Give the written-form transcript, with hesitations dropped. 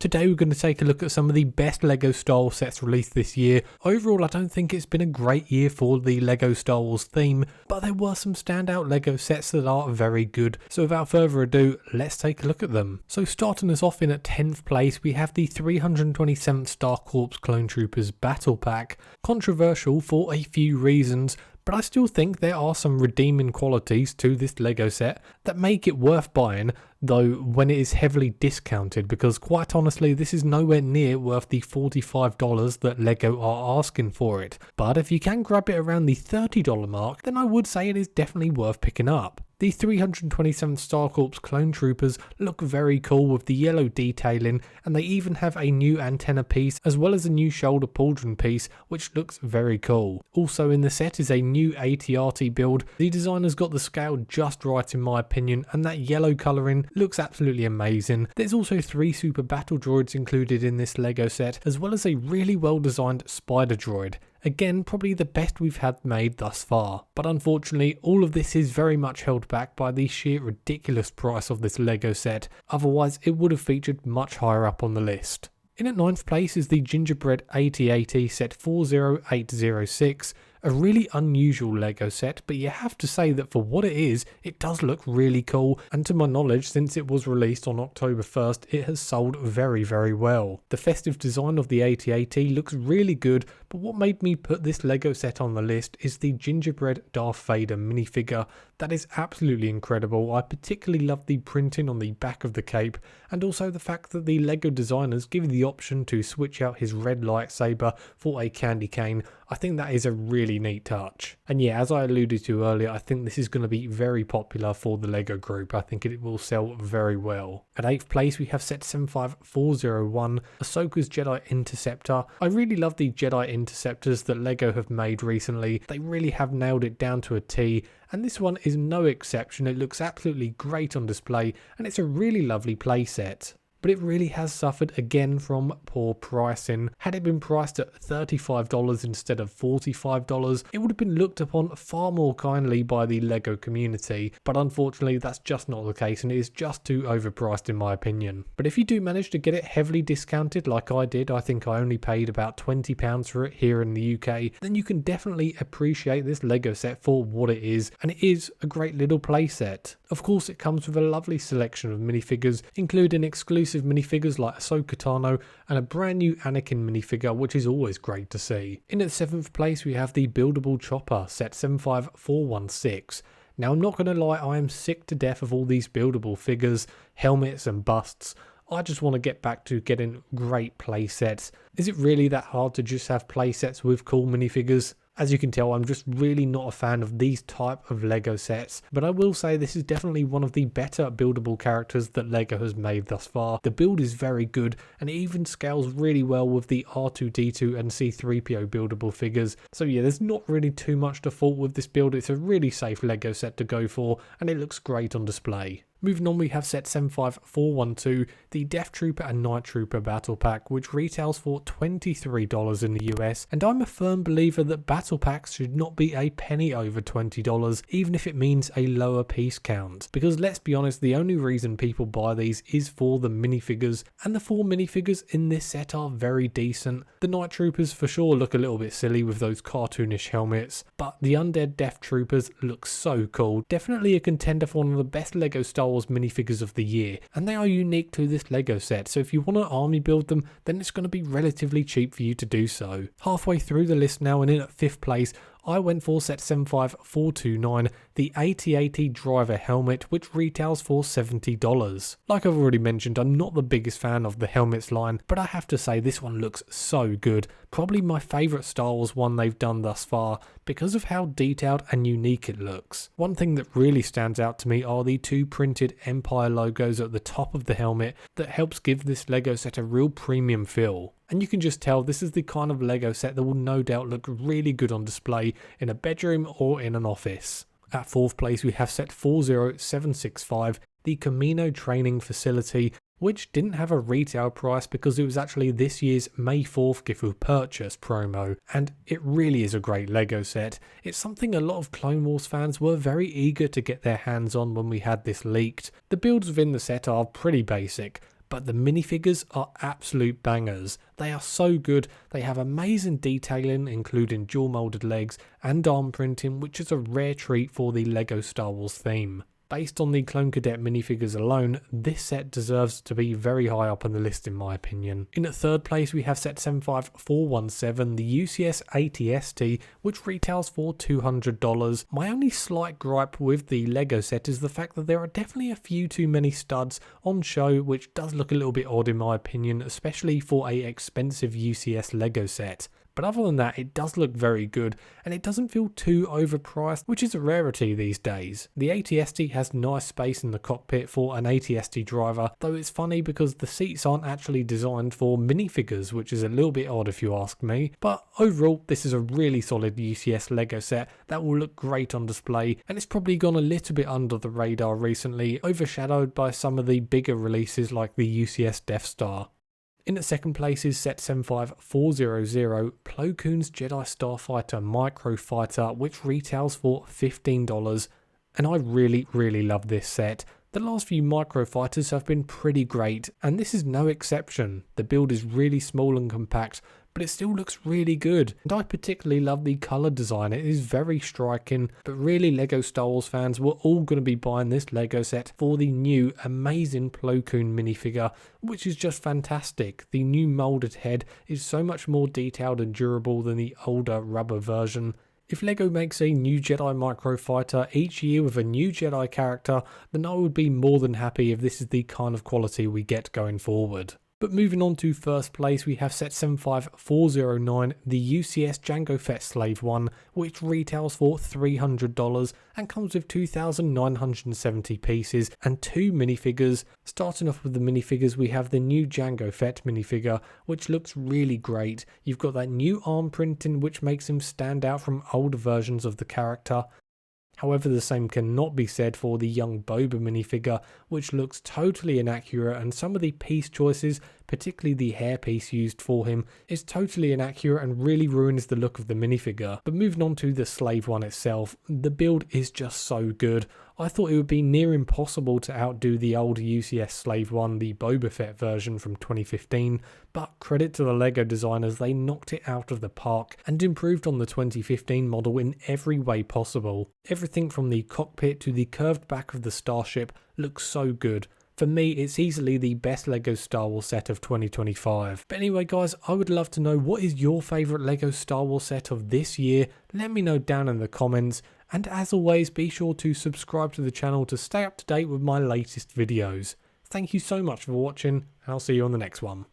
Today we're going to take a look at some of the best LEGO Star Wars sets released this year. Overall, I don't think it's been a great year for the LEGO Star Wars theme, but there were some standout LEGO sets that are very good. So without further ado, let's take a look at them. So starting us off in at 10th place, we have the 327th Star Corps Clone Troopers Battle Pack. Controversial for a few reasons, but I still think there are some redeeming qualities to this LEGO set that make it worth buying, though when it is heavily discounted, because quite honestly this is nowhere near worth the $45 that LEGO are asking for it. But if you can grab it around the $30 mark, then I would say it is definitely worth picking up. The 327th Star Corps Clone Troopers look very cool with the yellow detailing, and they even have a new antenna piece as well as a new shoulder pauldron piece, which looks very cool. Also in the set is a new AT-ST build. The designer's got the scale just right in my opinion, and that yellow colouring looks absolutely amazing. There's also 3 super battle droids included in this LEGO set, as well as a really well designed spider droid. Again, probably the best we've had made thus far. But unfortunately, all of this is very much held back by the sheer ridiculous price of this LEGO set. Otherwise, it would have featured much higher up on the list. In at 9th place is the Gingerbread AT-AT set 40806. A really unusual LEGO set, but you have to say that for what it is, it does look really cool, and to my knowledge, since it was released on October 1st, it has sold very well. The festive design of the AT-AT looks really good, but what made me put this LEGO set on the list is the Gingerbread Darth Vader minifigure. That is absolutely incredible. I particularly love the printing on the back of the cape, and also the fact that the LEGO designers give you the option to switch out his red lightsaber for a candy cane. I think that is a really neat touch. And yeah, as I alluded to earlier, I think this is going to be very popular for the LEGO group. I think it will sell very well. At 8th place we have set 75401, Ahsoka's Jedi Interceptor. I really love the Jedi Interceptors that LEGO have made recently. They really have nailed it down to a T, and this one is no exception. It looks absolutely great on display, and it's a really lovely playset. But it really has suffered again from poor pricing. Had it been priced at $35 instead of $45, it would have been looked upon far more kindly by the LEGO community, but unfortunately that's just not the case, and it is just too overpriced in my opinion. But if you do manage to get it heavily discounted like I did, I think I only paid about £20 for it here in the UK, then you can definitely appreciate this LEGO set for what it is, and it is a great little playset. Of course it comes with a lovely selection of minifigures, including exclusive minifigures like Ahsoka Tano and a brand new Anakin minifigure, which is always great to see. In at 7th place we have the buildable chopper set 75416. Now I'm not going to lie, I am sick to death of all these buildable figures, helmets and busts. I just want to get back to getting great playsets. Is it really that hard to just have playsets with cool minifigures? As you can tell, I'm just really not a fan of these type of LEGO sets, but I will say this is definitely one of the better buildable characters that LEGO has made thus far. The build is very good, and it even scales really well with the R2-D2 and C-3PO buildable figures. So yeah, there's not really too much to fault with this build. It's a really safe LEGO set to go for, and it looks great on display. Moving on, we have set 75412, the Death Trooper and Night Trooper Battle Pack, which retails for $23 in the US, and I'm a firm believer that battle packs should not be a penny over $20, even if it means a lower piece count. Because let's be honest, the only reason people buy these is for the minifigures, and the 4 minifigures in this set are very decent. The Night Troopers for sure look a little bit silly with those cartoonish helmets, but the Undead Death Troopers look so cool. Definitely a contender for one of the best LEGO Star Wars minifigures of the year, and they are unique to this LEGO set, so if you want to army build them, then it's going to be relatively cheap for you to do so. Halfway through the list now, and in at 5th place I went for set 75429, the AT-AT driver helmet, which retails for $70. Like I've already mentioned, I'm not the biggest fan of the helmets line, but I have to say this one looks so good. Probably my favourite Star Wars one they've done thus far, because of how detailed and unique it looks. One thing that really stands out to me are the 2 printed Empire logos at the top of the helmet that helps give this LEGO set a real premium feel. And you can just tell this is the kind of LEGO set that will no doubt look really good on display in a bedroom or in an office. At 4th place we have set 40765, the Camino Training Facility, which didn't have a retail price because it was actually this year's May 4th gift with purchase promo, and it really is a great LEGO set. It's something a lot of Clone Wars fans were very eager to get their hands on when we had this leaked. The builds within the set are pretty basic, but the minifigures are absolute bangers. They are so good, they have amazing detailing including dual moulded legs and arm printing, which is a rare treat for the LEGO Star Wars theme. Based on the Clone Cadet minifigures alone, this set deserves to be very high up on the list in my opinion. In at third place we have set 75417, the UCS AT-ST, which retails for $200. My only slight gripe with the LEGO set is the fact that there are definitely a few too many studs on show, which does look a little bit odd in my opinion, especially for a expensive UCS LEGO set. But other than that, it does look very good, and it doesn't feel too overpriced, which is a rarity these days. The AT-ST has nice space in the cockpit for an AT-ST driver, though it's funny because the seats aren't actually designed for minifigures, which is a little bit odd if you ask me. But overall, this is a really solid UCS LEGO set that will look great on display, and it's probably gone a little bit under the radar recently, overshadowed by some of the bigger releases like the UCS Death Star. In at second place is set 75400, Plo Koon's Jedi Starfighter Microfighter, which retails for $15, and I really love this set. The last few Microfighters have been pretty great, and this is no exception. The build is really small and compact, but it still looks really good, and I particularly love the colour design. It is very striking, but really LEGO Star Wars fans were all going to be buying this LEGO set for the new amazing Plo Koon minifigure, which is just fantastic. The new moulded head is so much more detailed and durable than the older rubber version. If LEGO makes a new Jedi Microfighter each year with a new Jedi character, then I would be more than happy if this is the kind of quality we get going forward. But moving on to first place, we have set 75409, the UCS Jango Fett Slave I, which retails for $300 and comes with 2,970 pieces and 2 minifigures. Starting off with the minifigures, we have the new Jango Fett minifigure, which looks really great. You've got that new arm printing, which makes him stand out from older versions of the character. However, the same cannot be said for the young Boba minifigure, which looks totally inaccurate, and some of the piece choices, particularly the hairpiece used for him, is totally inaccurate and really ruins the look of the minifigure. But moving on to the Slave I itself, the build is just so good. I thought it would be near impossible to outdo the old UCS Slave I, the Boba Fett version from 2015, but credit to the LEGO designers, they knocked it out of the park and improved on the 2015 model in every way possible. Everything from the cockpit to the curved back of the starship looks so good. For me, it's easily the best LEGO Star Wars set of 2025. But anyway guys, I would love to know what is your favourite LEGO Star Wars set of this year. Let me know down in the comments. And as always, be sure to subscribe to the channel to stay up to date with my latest videos. Thank you so much for watching, and I'll see you on the next one.